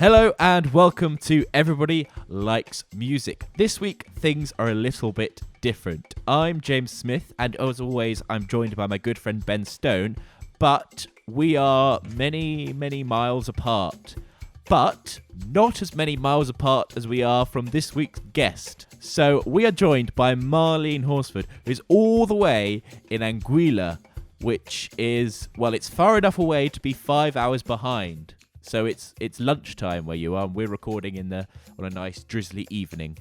Hello and welcome to Everybody Likes Music. This week, things are a little bit different. I'm James Smith, and as always, I'm joined by my good friend Ben Stone, but we are many, many miles apart. But not as many miles apart as we are from this week's guest. So we are joined by Marlene Horsford, who's all the way in Anguilla, which is, well, it's far enough away to be 5 hours behind. So it's lunchtime where you are, and we're recording on a nice drizzly evening.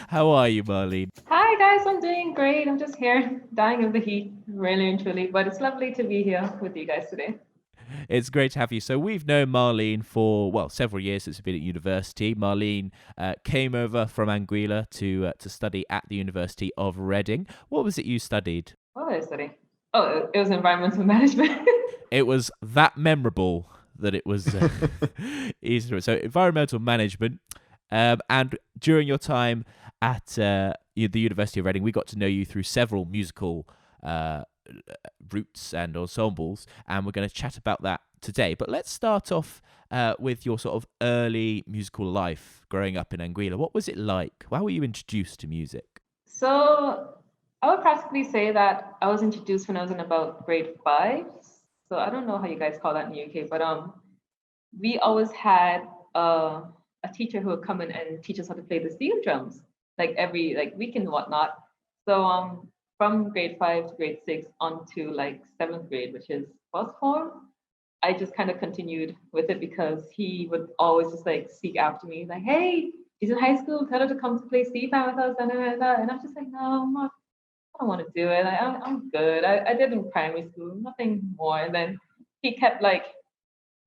How are you, Marlene? Hi guys, I'm doing great. I'm just here dying of the heat, really and truly, but it's lovely to be here with you guys today. It's great to have you. So we've known Marlene for, well, several years since we've been at university. Marlene came over from Anguilla to study at the University of Reading. What was it you studied? What did I study? Oh, it was environmental management. It was that memorable that it was easy. So environmental management. And during your time at the University of Reading, we got to know you through several musical routes and ensembles, and we're going to chat about that today. But let's start off with your sort of early musical life growing up in Anguilla. What was it like? How were you introduced to music? So I would practically say that I was introduced when I was in about grade 5. So I don't know how you guys call that in the UK, but we always had a teacher who would come in and teach us how to play the steel drums, like every week and whatnot. So from grade 5 to grade 6 on to like 7th grade, which is first form, I just kind of continued with it because he would always just like seek after me, like, hey, she's in high school, tell her to come to play steel band with us, and I'm just like, no, I'm not, I don't want to do it. I'm good. I did in primary school, nothing more. And then he kept like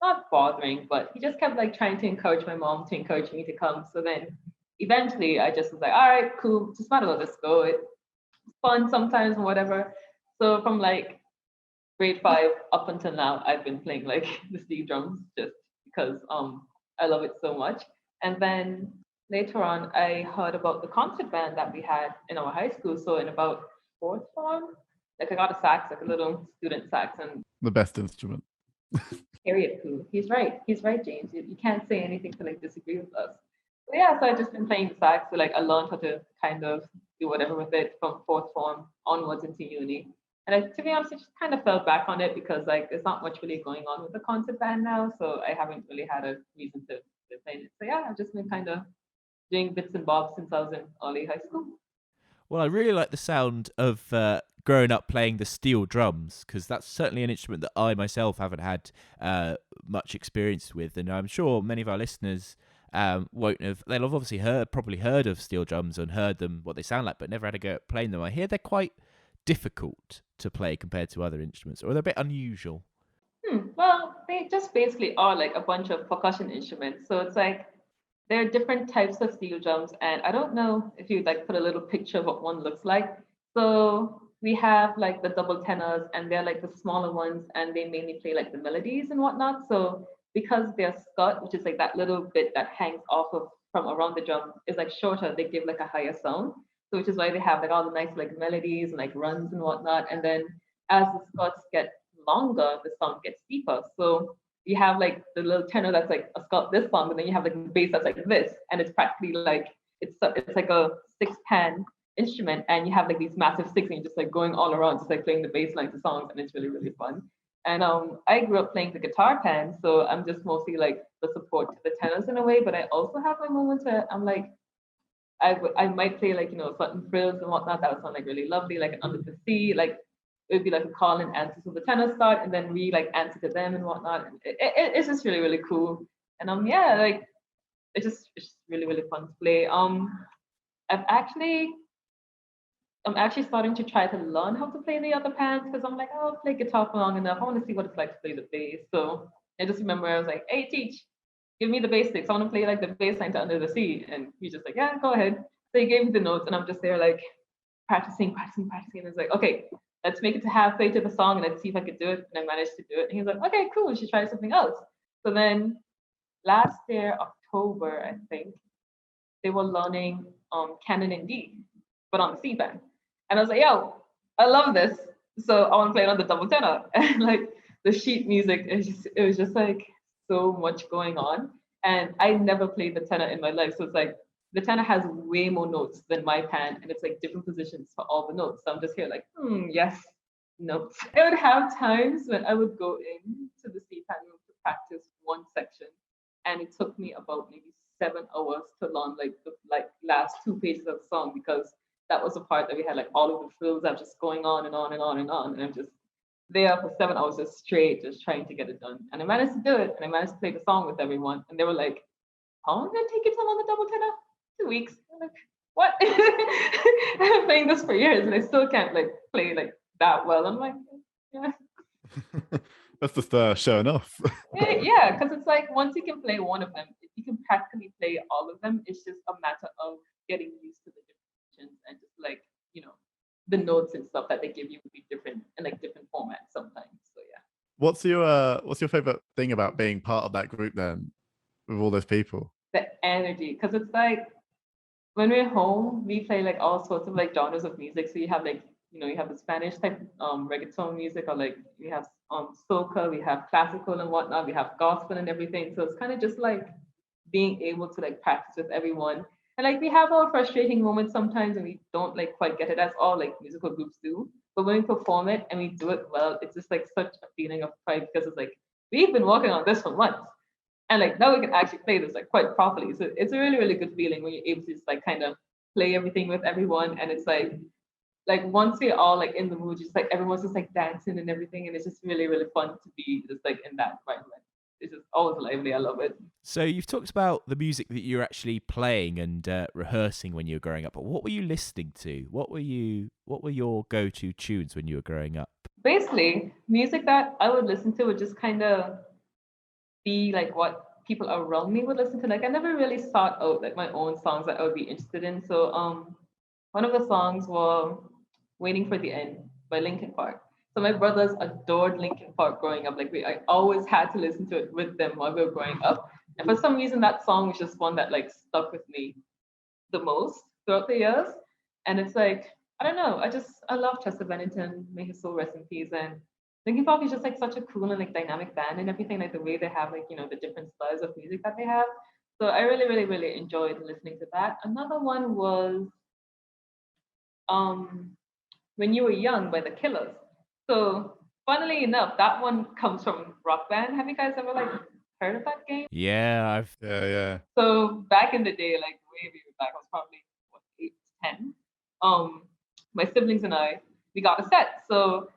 not bothering, but he just kept like trying to encourage my mom to encourage me to come. So then eventually I just was like, all right, cool, just might as well just go. It's fun sometimes and whatever. So from like grade 5 up until now, I've been playing like the steel drums just because I love it so much. And then later on I heard about the concert band that we had in our high school. So in about fourth form, like I got a sax, like a little student sax, and the best instrument. period. Cool. He's right. He's right, James. You can't say anything to like disagree with us. So yeah, so I've just been playing the sax. So like I learned how to kind of do whatever with it from fourth form onwards into uni. And to be honest, I just kind of fell back on it because like there's not much really going on with the concert band now. So I haven't really had a reason to play it. So yeah, I've just been kind of doing bits and bobs since I was in early high school. Well, I really like the sound of growing up playing the steel drums, because that's certainly an instrument that I myself haven't had much experience with, and I'm sure many of our listeners won't have. They'll have obviously probably heard of steel drums and heard them, what they sound like, but never had a go at playing them. I hear they're quite difficult to play compared to other instruments, or they're a bit unusual. Well, they just basically are like a bunch of percussion instruments. So it's like there are different types of steel drums, and I don't know if you'd like put a little picture of what one looks like. So we have like the double tenors, and they're like the smaller ones, and they mainly play like the melodies and whatnot. So because their skirt, which is like that little bit that hangs off of from around the drum, is like shorter, they give like a higher sound. So which is why they have like all the nice like melodies and like runs and whatnot. And then as the skirts get longer, the sound gets deeper. So you have like the little tenor that's like a skirt this long, and then you have like the bass that's like this, and it's practically like it's like a six pan instrument, and you have like these massive sticks, and you're just like going all around, just like playing the bass lines of songs, and it's really really fun. And I grew up playing the guitar pan, so I'm just mostly like the support to the tenors in a way. But I also have my moments where I'm like I might play like certain frills and whatnot that would sound like really lovely, like an under the sea, like it would be like a call and answer. So the tenors start, and then we like answer to them and whatnot. And it's just really really cool. And yeah, like it's just really really fun to play. I've actually I'm actually starting to try to learn how to play the other pans because I'm like, oh, I'll play guitar for long enough. I want to see what it's like to play the bass. So I just remember I was like, hey, teach, give me the basics. I want to play like the bass line to Under the Sea. And he's just like, yeah, go ahead. So he gave me the notes, and I'm just there like practicing. And it's like, okay, let's make it to halfway to the song and let's see if I could do it. And I managed to do it. And he's like, okay, cool, we should try something else. So then last year, October, I think, they were learning canon in D, but on the C band. And I was like, yo, I love this. So I want to play it on the double tenor. And like the sheet music, it was just like so much going on. And I never played the tenor in my life. So it's like the tenor has way more notes than my pan, and it's like different positions for all the notes. So I'm just here like, yes, notes. I would have times when I would go in to the C pan room to practice one section, and it took me about maybe 7 hours to learn like the last 2 pages of the song, because that was the part that we had like all of the fills that were just going on and on and on and on, and I'm just there for 7 hours just straight, just trying to get it done. And I managed to do it, and I managed to play the song with everyone, and they were like, "How long did it take you to learn the double tenor?" 2 weeks. I'm like, what? I've been playing this for years, and I still can't like play like that well. I'm like, yeah. That's just showing off. Yeah, because it's like once you can play one of them, if you can practically play all of them, it's just a matter of getting used to the different positions, and just like, the notes and stuff that they give you will be different in like different formats sometimes. So yeah. What's your favorite thing about being part of that group then, with all those people? The energy, because it's like when we're home, we play like all sorts of like genres of music. So you have like, you have the Spanish type reggaeton music, or like we have soca, we have classical and whatnot, we have gospel and everything. So it's kind of just like being able to like practice with everyone. And like we have our frustrating moments sometimes, and we don't like quite get it, as all like musical groups do. But when we perform it and we do it well, it's just like such a feeling of pride, because it's like we've been working on this for months, and like now we can actually play this like quite properly. So it's a really, really good feeling when you're able to just like kind of play everything with everyone. And it's like once we're all like in the mood, just like everyone's just like dancing and everything, and it's just really, really fun to be just like in that environment. It's just always lively. I love it. So you've talked about the music that you're actually playing and rehearsing when you were growing up, but what were you listening to? What were your go-to tunes when you were growing up? Basically, music that I would listen to would just kind of be like what people around me would listen to. Like I never really sought out like my own songs that I would be interested in. So one of the songs was Waiting for the End by Linkin Park. So my brothers adored Linkin Park growing up. Like I always had to listen to it with them while we were growing up. And for some reason that song was just one that like stuck with me the most throughout the years. And it's like, I don't know, I love Chester Bennington, may his soul rest in peace. And Linkin Park is just like such a cool and like dynamic band and everything, like the way they have like, the different styles of music that they have. So I really, really, really enjoyed listening to that. Another one was um When You Were Young by the Killers. So funnily enough, that one comes from Rock Band. Have you guys ever like heard of that game? Yeah, Yeah. So back in the day, like way back, I was probably what, 8 to 10. My siblings and I, we got a set. So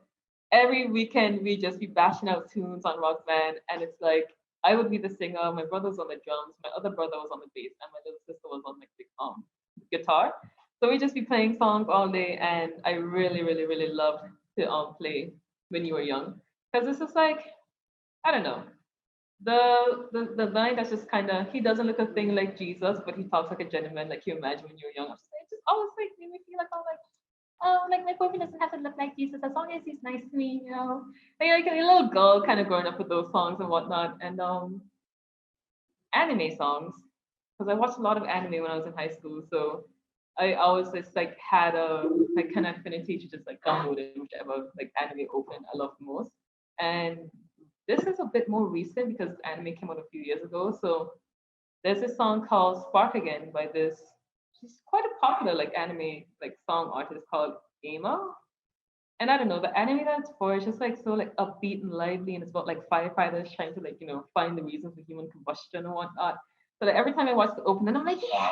every weekend we just be bashing out tunes on Rock Band, and it's like I would be the singer, my brother was on the drums, my other brother was on the bass, and my little sister was on like the guitar. So we just be playing songs all day, and I really, really, really loved to play When You Were Young, because it's just like, I don't know, the line that's just kind of, he doesn't look a thing like Jesus, but he talks like a gentleman. Like you imagine when you were young. I'm just, it just always like made me feel like, oh, like, oh, like my boyfriend doesn't have to look like Jesus as long as he's nice to me. Like a little girl kind of growing up with those songs and whatnot. And anime songs, because I watched a lot of anime when I was in high school, so I always just like had a like kind of affinity to just like download it, whichever like anime open I love the most. And this is a bit more recent because anime came out a few years ago. So there's this song called Spark Again by this, she's quite a popular like anime like song artist called Ema. And I don't know, the anime that's for is just like so like upbeat and lively, and it's about like firefighters trying to like, find the reason for human combustion and whatnot. So like every time I watch the opening, I'm like, yeah.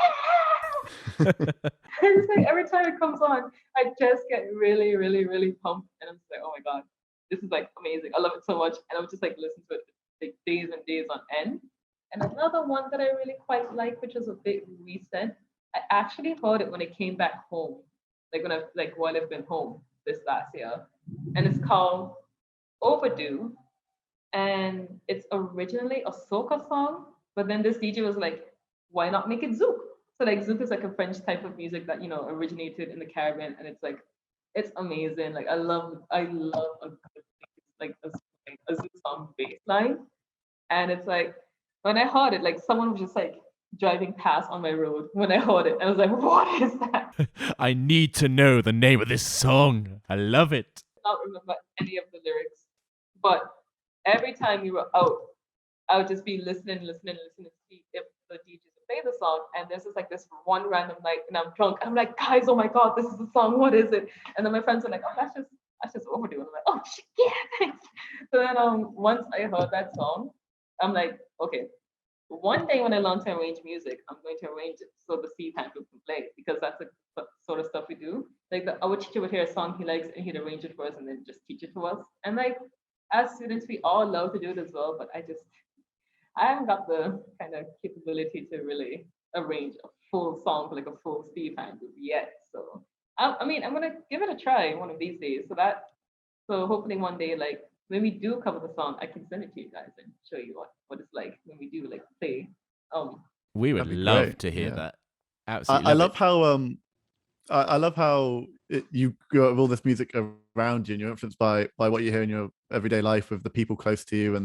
It's like every time it comes on, I just get really, really, really pumped, and I'm just like, oh my god, this is like amazing. I love it so much, and I would just like listen to it like days and days on end. And another one that I really quite like, which is a bit recent, I actually heard it when I came back home, like when I like while I've been home this last year, and it's called Overdue, and it's originally a soca song, but then this DJ was like, why not make it zouk? So like zouk is like a French type of music that originated in the Caribbean, and it's like it's amazing. Like I love a good like a zouk song bass line, and it's like when I heard it, like someone was just like driving past on my road when I heard it, and I was like, what is that? I need to know the name of this song. I love it. I don't remember any of the lyrics, but every time we were out, I would just be listening to see if the DJs would play the song. And there's just like this one random night, and I'm drunk. I'm like, guys, oh my god, this is the song. What is it? And then my friends were like, oh, that's just Overdue. And I'm like, oh shit, yeah, thanks. So then once I heard that song, I'm like, okay, one day when I learn to arrange music, I'm going to arrange it so the C time group can play, because that's the sort of stuff we do. Like our teacher would hear a song he likes and he'd arrange it for us and then just teach it to us. And like as students, we all love to do it as well, but I haven't got the kind of capability to really arrange a full song for like a full Steve hand group yet. So I mean, I'm gonna give it a try one of these days. So hopefully one day, like when we do cover the song, I can send it to you guys and show you what it's like when we do like play. We would That'd be love great. to hear Yeah. that. I, Absolutely I love love it. how I love how you got all this music around you, and you're influenced by what you hear in your everyday life with the people close to you,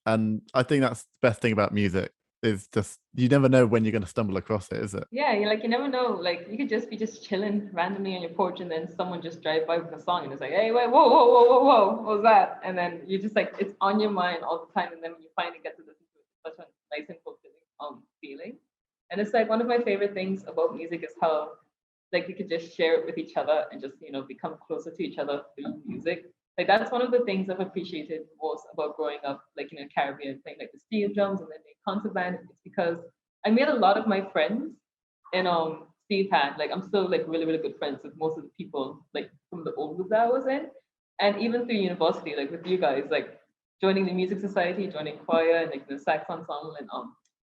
and I think that's the best thing about music is just you never know when you're going to stumble across it, is it? Yeah, you never know. Like you could just be just chilling randomly on your porch, and then someone just drive by with a song, and it's like, hey, wait, whoa, whoa, whoa, whoa, whoa, what was that? And then you just like it's on your mind all the time, and then when you finally get to listen to it, it's such a nice and fulfilling feeling. And it's like one of my favorite things about music is how like you could just share it with each other and just become closer to each other through music. Like that's one of the things I've appreciated most about growing up, like in the Caribbean, playing like the steel drums and then the concert band. It's because I made a lot of my friends in Steve had. Like I'm still like really, really good friends with most of the people like from the old group that I was in. And even through university, like with you guys, like joining the music society, joining choir and like the sax ensemble and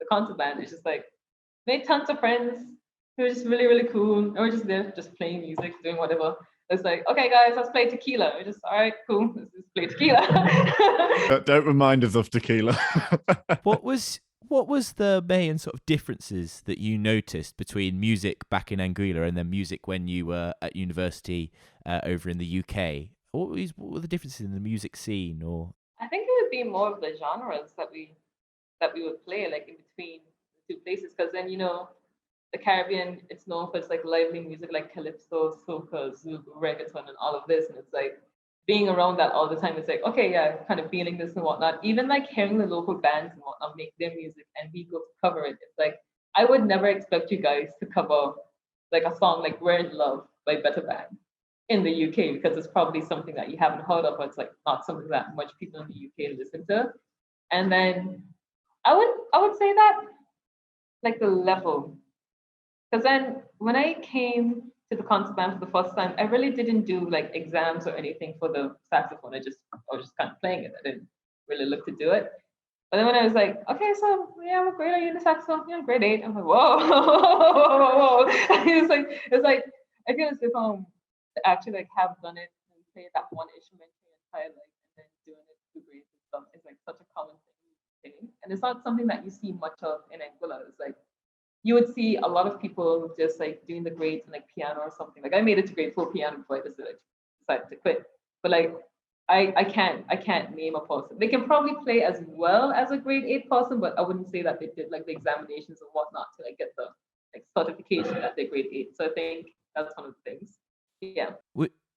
the concert band, it's just like made tons of friends who were just really, really cool. And we're just there just playing music, doing whatever. It's like, okay guys, let's play tequila. We're just all right, cool, let's just play tequila. Don't remind us of tequila. What was the main sort of differences that you noticed between music back in Anguilla and then music when you were at university over in the UK? What were the differences in the music scene? Or I think it would be more of the genres that we would play like in between the two places, because then the Caribbean, it's known for its like lively music like calypso, soca, zouk, reggaeton, and all of this. And it's like being around that all the time. It's like, okay, yeah, kind of feeling this and whatnot. Even like hearing the local bands and whatnot make their music and we go to cover it. It's like I would never expect you guys to cover like a song like "We're in Love" by Better Band in the UK, because it's probably something that you haven't heard of, or it's like not something that much people in the UK listen to. And then I would say that like the level, because then when I came to the concert band for the first time, I really didn't do like exams or anything for the saxophone. I was just kind of playing it. I didn't really look to do it. But then when I was like, okay, so yeah, what grade are you in the saxophone? Yeah, grade 8. I'm like, whoa, whoa, whoa, whoa. It's like I feel as if to actually like have done it and play that one instrument your entire life and then doing it through grades and stuff is like such a common thing. And it's not something that you see much of in Anguilla. It's like you would see a lot of people just like doing the grades in like piano or something. Like I made it to grade 4 piano before I decided to quit. But like I can't name a person. They can probably play as well as a grade 8 person, but I wouldn't say that they did like the examinations and whatnot to like get the like certification that they're grade 8. So I think that's one of the things. Yeah.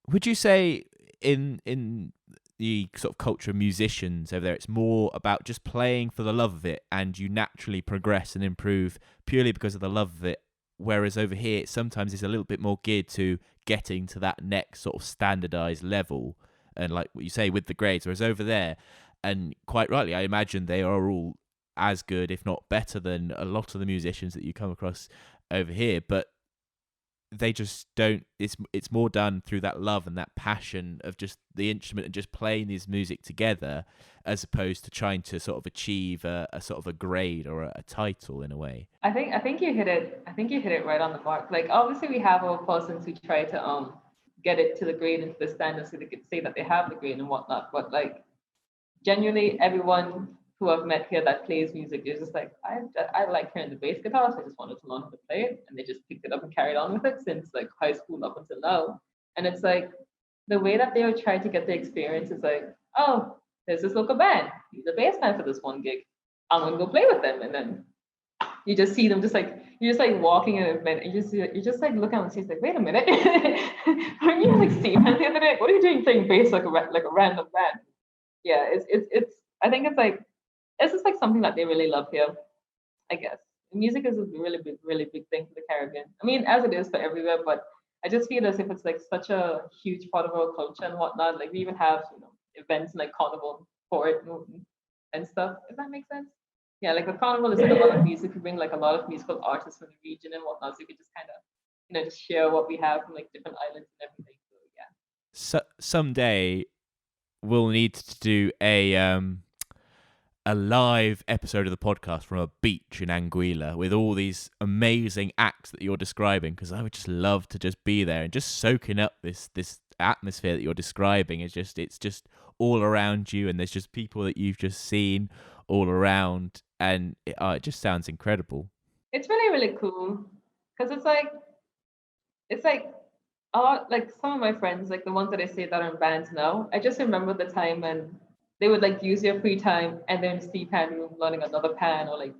would you say in the sort of culture of musicians over there, it's more about just playing for the love of it, and you naturally progress and improve purely because of the love of it? Whereas over here, sometimes it's a little bit more geared to getting to that next sort of standardized level, and like what you say with the grades. Whereas over there, and quite rightly, I imagine they are all as good, if not better, than a lot of the musicians that you come across over here. But they just don't. It's more done through that love and that passion of just the instrument and just playing this music together, as opposed to trying to sort of achieve a sort of a grade or a title in a way. I think you hit it. I think you hit it right on the mark. Like obviously we have our persons who try to get it to the grade and to the standard so they could say that they have the grade and whatnot. But like genuinely everyone who I've met here that plays music is just like I like hearing the bass guitar, so I just wanted to learn how to play it, and they just picked it up and carried on with it since like high school up until now. And it's like the way that they would try to get the experience is like, oh, there's this local band, he's a bass man for this one gig, I'm gonna go play with them, and then you just see them just like you're just like walking in an event and you just like look at them and see like, wait a minute, aren't you like Steve the other day? What are you doing playing bass like a random band? Yeah, it's I think it's like it's just like something that they really love here, I guess. Music is a really big thing for the Caribbean. I mean, as it is for everywhere, but I just feel as if it's like such a huge part of our culture and whatnot. Like we even have, events like carnival for it and stuff. If that makes sense. Yeah, like a carnival is like a lot of music. We bring like a lot of musical artists from the region and whatnot, so we could just kind of, just share what we have from like different islands and everything. So yeah. So someday we'll need to do a live episode of the podcast from a beach in Anguilla with all these amazing acts that you're describing, because I would just love to just be there and just soaking up this atmosphere that you're describing. It's just all around you, and there's just people that you've just seen all around, and it just sounds incredible. It's really cool because it's like like some of my friends, like the ones that I say that are in bands now, I just remember the time when they would like use their free time and then see pan room learning another pan, or like,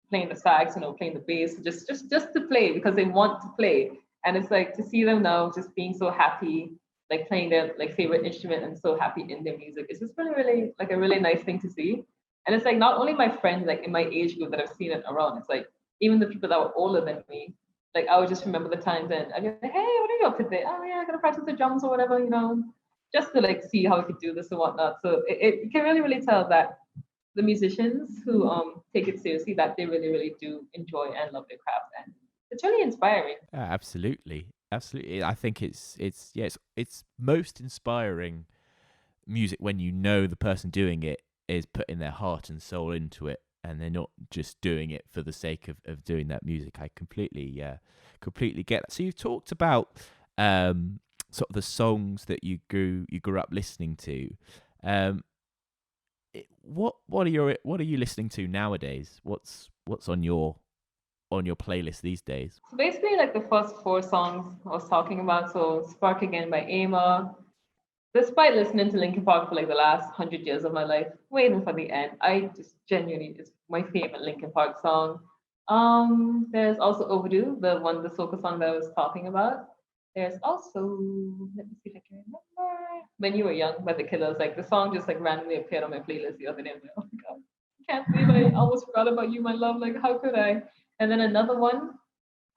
playing the sax, playing the bass, just to play because they want to play. And it's like to see them now just being so happy, like playing their like favorite instrument and so happy in their music. It's just really like a really nice thing to see. And it's like not only my friends like in my age group that I've seen it around, it's like even the people that were older than me. Like I would just remember the times and I'd be like, hey, what are you up to today? Oh yeah, I gotta practice the drums or whatever, just to like see how we could do this and whatnot. So you can really tell that the musicians who take it seriously, that they really do enjoy and love their craft, and it's really inspiring. Absolutely. I think it's most inspiring music when you know the person doing it is putting their heart and soul into it, and they're not just doing it for the sake of doing that music. I completely get that. So you've talked about sort of the songs that you grew up listening to. What are you listening to nowadays? What's on your playlist these days? So basically, like the first four songs I was talking about, so Spark Again by Ama. Despite listening to Linkin Park for like the last 100 years of my life, waiting for the end, I just genuinely, it's my favorite Linkin Park song. There's also Overdue, the soca song that I was talking about. There's also, let me see if I can remember, When You Were Young by The Killers. Like the song just like randomly appeared on my playlist the other day. I'm like, oh my god, I can't believe I almost forgot about you, my love. Like, how could I? And then another one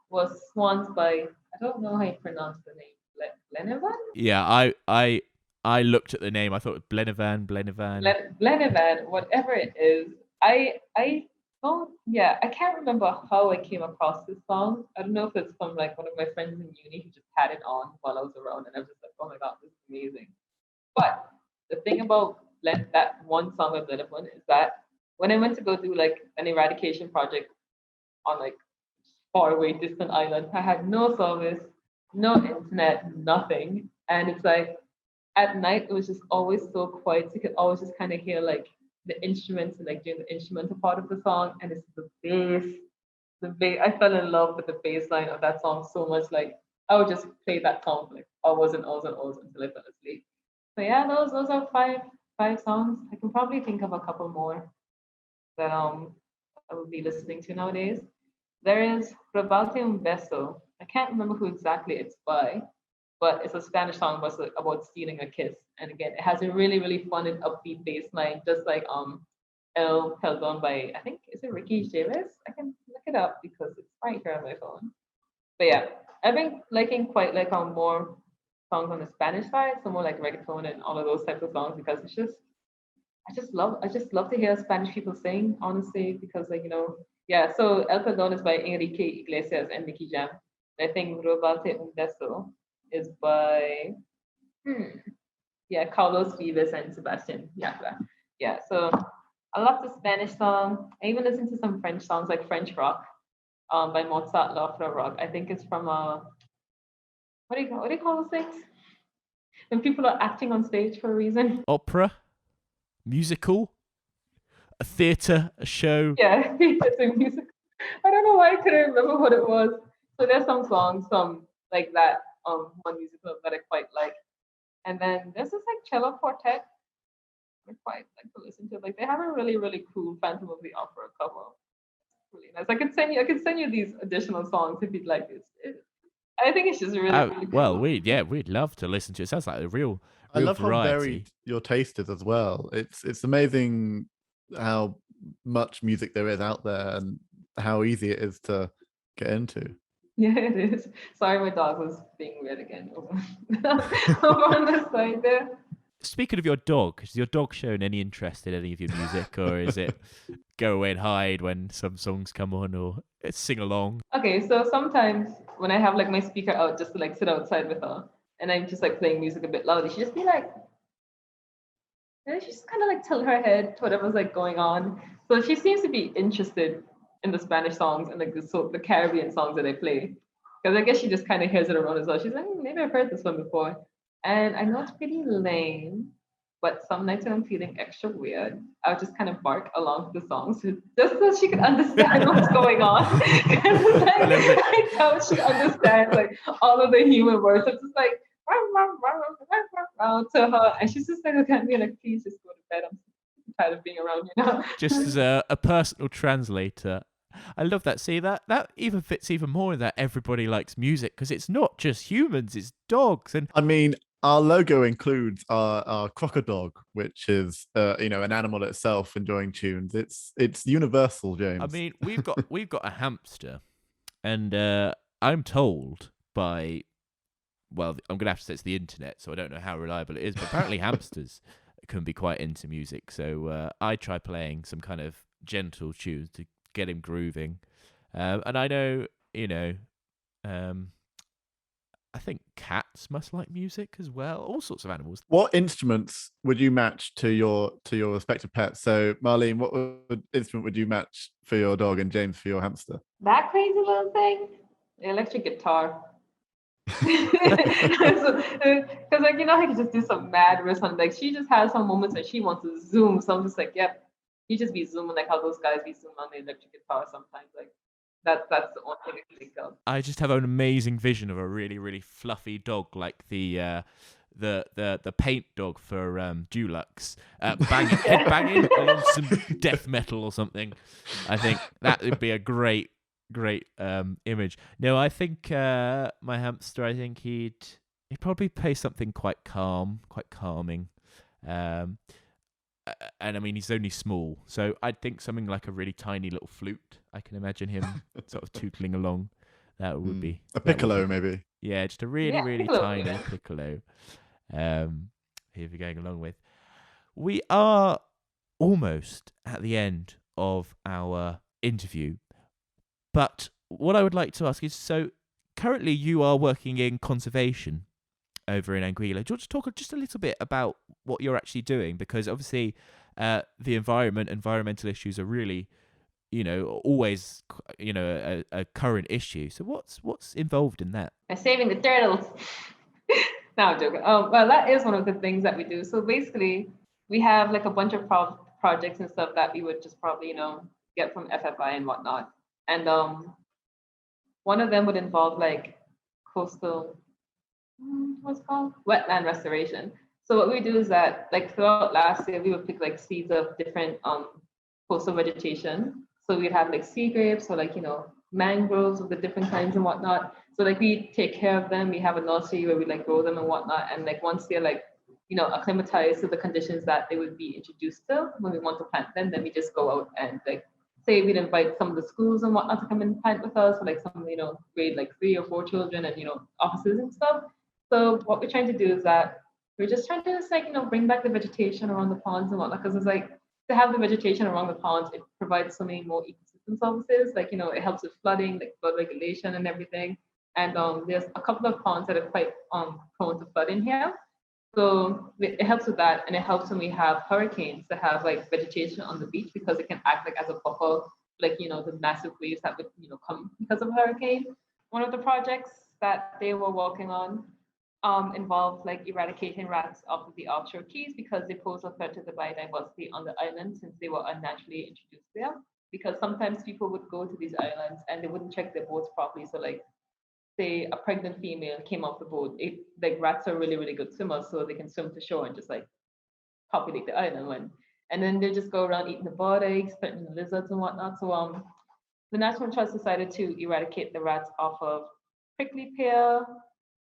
was Swans by, I don't know how you pronounce the name, Blenevan? Yeah, I looked at the name. I thought Blenevan. Blenevan, whatever it is. I don't, yeah, I can't remember how I came across this song. I don't know if it's from like one of my friends in uni who just had it on while I was around, and I was just like, oh my god, this is amazing. But the thing about that one song of Blenevan is that when I went to go do like an eradication project on like far away distant island, I had no service, no internet, nothing. And it's like at night it was just always so quiet. So you could always just kind of hear like the instruments and like doing the instrumental part of the song. And it's the bass. The bass. I fell in love with the bass line of that song so much. Like I would just play that song for like hours and hours and hours until I fell asleep. So yeah, those are five songs. I can probably think of a couple more that I would be listening to nowadays. There is Rebalte un Beso. I can't remember who exactly it's by, but it's a Spanish song about stealing a kiss. And again, it has a really fun and upbeat bass line, just like El Perdón by, I think, is it Ricky Gervais? I can look it up because it's right here on my phone. But yeah, I've been liking quite like more songs on the Spanish side, so more like reggaeton and all of those types of songs, because it's just I just love to hear Spanish people sing, honestly, because like, yeah, so El Perdón is by Enrique Iglesias and Nicky Jam. I think Robate un Beso is by Carlos Vives and Sebastian Yatra. Yeah, so I love the Spanish song. I even listen to some French songs like French rock by Mozart L'Opera Rock. I think it's from what do you call those things? When people are acting on stage for a reason. Opera, musical, a theatre, a show. Yeah, it's a musical. I don't know why I couldn't remember what it was. So there's some songs from like that one musical that I quite like. And then there's this like cello quartet I quite like to listen to. Like they have a really cool Phantom of the Opera cover. It's really nice. I can send you these additional songs if you'd like. I think it's just really cool. Well, we'd love to listen to it. It sounds like a real I love variety. how varied your taste is as well. It's amazing how much music there is out there and how easy it is to get into. Yeah, it is. Sorry, my dog was being weird again over, over on the side there. Speaking of your dog, has your dog shown any interest in any of your music, or is it go away and hide when some songs come on, or sing along? Okay, so sometimes when I have like my speaker out just to like sit outside with her and I'm just like playing music a bit loudly, she just be like, and she just kind of like tilt her head to whatever's like going on. So she seems to be interested in the Spanish songs and like the Caribbean songs that I play. Because I guess she just kind of hears it around as well. She's like, maybe I've heard this one before. And I know it's pretty lame, but some nights when I'm feeling extra weird, I'll just kind of bark along to the songs just so she can understand what's going on. Because like, I doubt she understands like all of the human words. So it's just like to her, and she's just like looking at me like, please just go to bed. I'm tired of being around you now. Just as a personal translator. I love that. See, that even fits even more in that everybody likes music, because it's not just humans, it's dogs. And I mean, our logo includes our crocodile, which is an animal itself enjoying tunes. It's universal, James. I mean, we've got a hamster, and I'm told by, well, I'm gonna have to say it's the internet, so I don't know how reliable it is, but apparently hamsters can be quite into music. So I try playing some kind of gentle tunes to get him grooving, and I know, I think cats must like music as well. All sorts of animals. What instruments would you match to your respective pets? So, Marlene, what instrument would you match for your dog, and James for your hamster? That crazy little thing, the electric guitar. Because like I can just do some mad riffs on like she just has some moments that she wants to zoom. So I'm just like, yep, you just be zooming like how those guys be zooming on the electric guitar sometimes. Like that's the only thing I can think of. I just have an amazing vision of a really, really fluffy dog, like the paint dog for Dulux, head banging along some death metal or something. I think that would be a great image. No, I think my hamster, I think he'd probably play something quite calming. And I mean, he's only small, so I'd think something like a really tiny little flute. I can imagine him sort of tootling along. That would be a piccolo, maybe. Yeah, just a really, really piccolo, tiny piccolo. Here we're going along with. We are almost at the end of our interview, but what I would like to ask is, so currently you are working in conservation over in Anguilla. Do you want to talk just a little bit about what you're actually doing? Because obviously the environmental issues are really, always, a current issue. So what's involved in that? By saving the turtles. No, I'm joking. Well, that is one of the things that we do. So basically, we have like a bunch of projects and stuff that we would just probably, get from FFI and whatnot. And one of them would involve like coastal, what's it called? Wetland restoration. So what we do is that like throughout last year, we would pick like seeds of different coastal vegetation. So we'd have like sea grapes or like, mangroves of the different kinds and whatnot. So like we take care of them. We have a nursery where we like grow them and whatnot. And like once they're like, acclimatized to the conditions that they would be introduced to when we want to plant them, then we just go out and like say we'd invite some of the schools and whatnot to come and plant with us, for like some, grade like 3 or 4 children and offices and stuff. So what we're trying to do is that we're just trying to just like, bring back the vegetation around the ponds and whatnot, because it's like to have the vegetation around the ponds, it provides so many more ecosystem services. Like, it helps with flooding, like flood regulation and everything. And there's a couple of ponds that are quite prone to flooding here. So it helps with that, and it helps when we have hurricanes to have like vegetation on the beach, because it can act like as a buffer, like the massive waves that would come because of a hurricane. One of the projects that they were working on involved like eradicating rats off of the offshore keys, because they pose a threat to the biodiversity on the island, since they were unnaturally introduced there. Because sometimes people would go to these islands and they wouldn't check their boats properly. So like say a pregnant female came off the boat, like rats are really, really good swimmers, so they can swim to shore and just like populate the island and then they just go around eating the bird eggs, threatening the lizards and whatnot. So the National Trust decided to eradicate the rats off of Prickly Pear,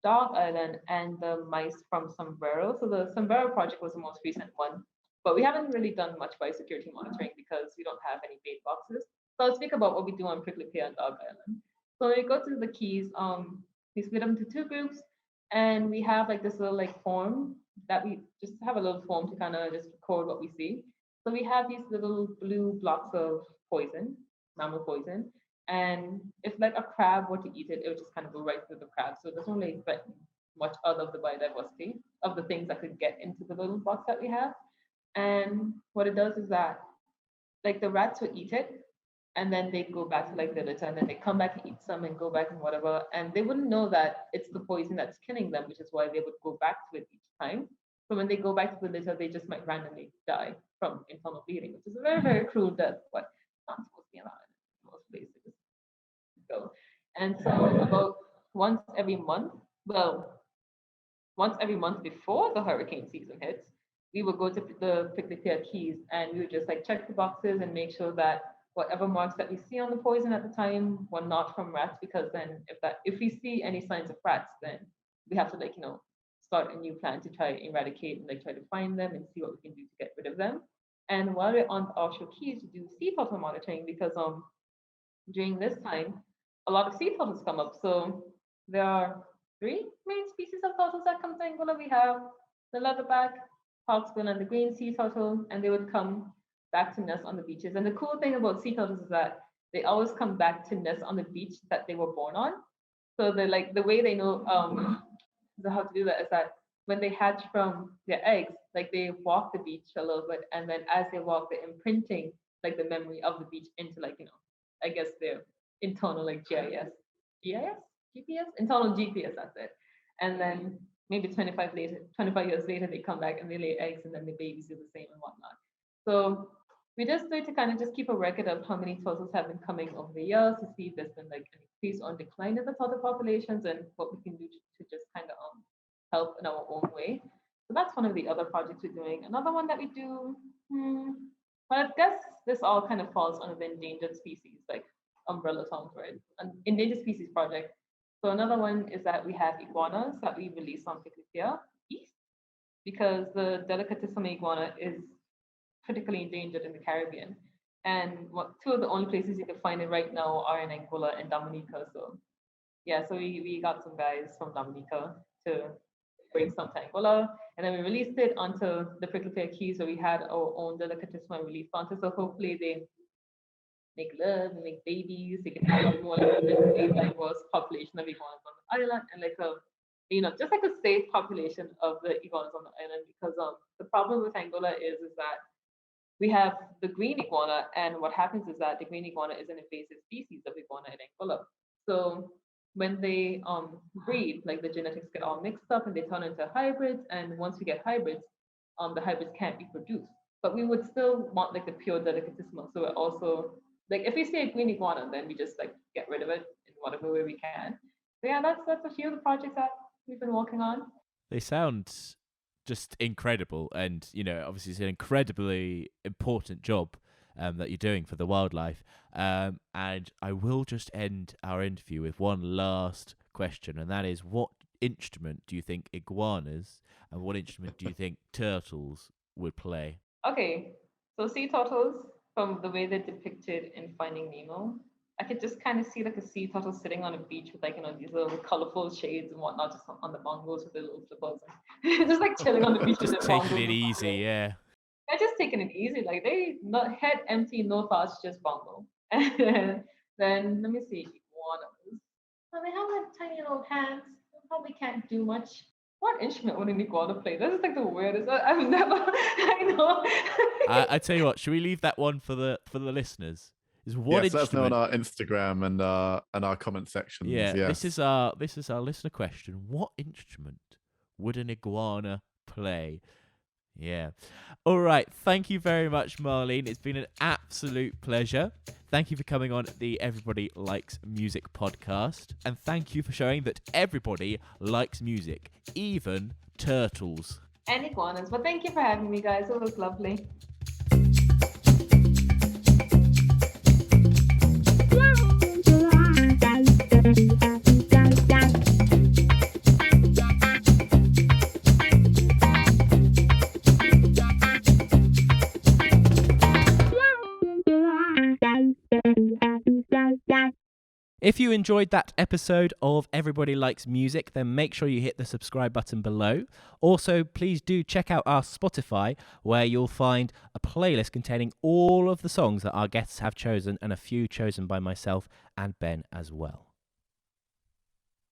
Dog Island, and the mice from Sombrero. So the Sombrero project was the most recent one, But we haven't really done much biosecurity monitoring because we don't have any bait boxes. So I'll speak about what we do on Prickly Pear and Dog Island. So when we go to the keys, we split them into two groups, and we have like this little like form that we just have a little form to kind of just record what we see. So we have these little blue blocks of poison, mammal poison, and if like a crab were to eat it, it would just kind of go right through the crab. So it doesn't really threaten much other of the biodiversity of the things that could get into the little box that we have. And what it does is that like the rats would eat it, and then they go back to like the litter, and then they come back and eat some and go back and whatever. And they wouldn't know that it's the poison that's killing them, which is why they would go back to it each time. So when they go back to the litter, they just might randomly die from internal bleeding, which is a very, very cruel death, but not supposed to be allowed in most places. So, and so about once every month, once every month before the hurricane season hits, we would go to the Prickly Pear Keys, and we would just like check the boxes and make sure that whatever marks that we see on the poison at the time were not from rats, because then if we see any signs of rats, then we have to like, start a new plan to try to eradicate and like try to find them and see what we can do to get rid of them. And while we're on the offshore keys, we do sea turtle monitoring because during this time, a lot of sea turtles come up. So there are three main species of turtles that come to Anguilla. We have the leatherback, hawksbill, and the green sea turtle, and they would come back to nest on the beaches. And the cool thing about sea turtles is that they always come back to nest on the beach that they were born on. So they're like, the way they know how to do that is that when they hatch from their eggs, like they walk the beach a little bit, and then as they walk, they're imprinting like the memory of the beach into like, I guess their internal like GPS, internal GPS, that's it. And then maybe 25 years later, they come back and they lay eggs, and then the babies do the same and whatnot. So we just need to kind of just keep a record of how many turtles have been coming over the years to see if there's been like an increase or decline in the turtle populations and what we can do to just kind of help in our own way. So that's one of the other projects we're doing. Another one that we do, well, I guess this all kind of falls under the endangered species, like umbrella term for it, an endangered species project. So another one is that we have iguanas that we release on Prickly Pear East, because the delicatissima iguana is critically endangered in the Caribbean. And two of the only places you can find it right now are in Anguilla and Dominica. So yeah, so we got some guys from Dominica to bring some to Anguilla, and then we released it onto the Prickly Pear Keys, where we had our own delicatissima released onto. So hopefully they make love and make babies. They can have a more diverse population of iguanas on the island, and like just like a safe population of the iguanas on the island. Because the problem with Anguilla is that we have the green iguana, and what happens is that the green iguana is an invasive species of iguana in Anguilla. So when they breed, like the genetics get all mixed up and they turn into hybrids. And once we get hybrids, the hybrids can't be produced. But we would still want like the pure delicatissima. So we're also like, if we see a green iguana, then we just like get rid of it in whatever way we can. So yeah, that's a few of the projects that we've been working on. They sound just incredible, and obviously it's an incredibly important job that you're doing for the wildlife. And I will just end our interview with one last question, and that is, what instrument do you think iguanas and what instrument do you think turtles would play? Okay, so sea turtles, from the way they're depicted in Finding Nemo, I could just kind of see like a sea turtle sitting on a beach with like, these little colorful shades and whatnot, just on the bongos with their little flippers, just like chilling on the beach. Just taking it easy, yeah. They're just taking it easy. Like they not head empty, no thoughts, just bongo. And then let me see, iguanas. Well, they have like tiny little hands. They probably can't do much. What instrument would an iguana play? This is like the weirdest. I've never. I know. I tell you what, should we leave that one for the listeners? Is what yes, instrument? let us know on our Instagram and our comment sections. Yeah, yes. this is our listener question. What instrument would an iguana play? Yeah. All right. Thank you very much, Marlene. It's been an absolute pleasure. Thank you for coming on the Everybody Likes Music podcast. And thank you for showing that everybody likes music, even turtles. And iguanas. But thank you for having me, guys. It was lovely. If you enjoyed that episode of Everybody Likes Music, then make sure you hit the subscribe button below. Also, please do check out our Spotify, where you'll find a playlist containing all of the songs that our guests have chosen and a few chosen by myself and Ben as well.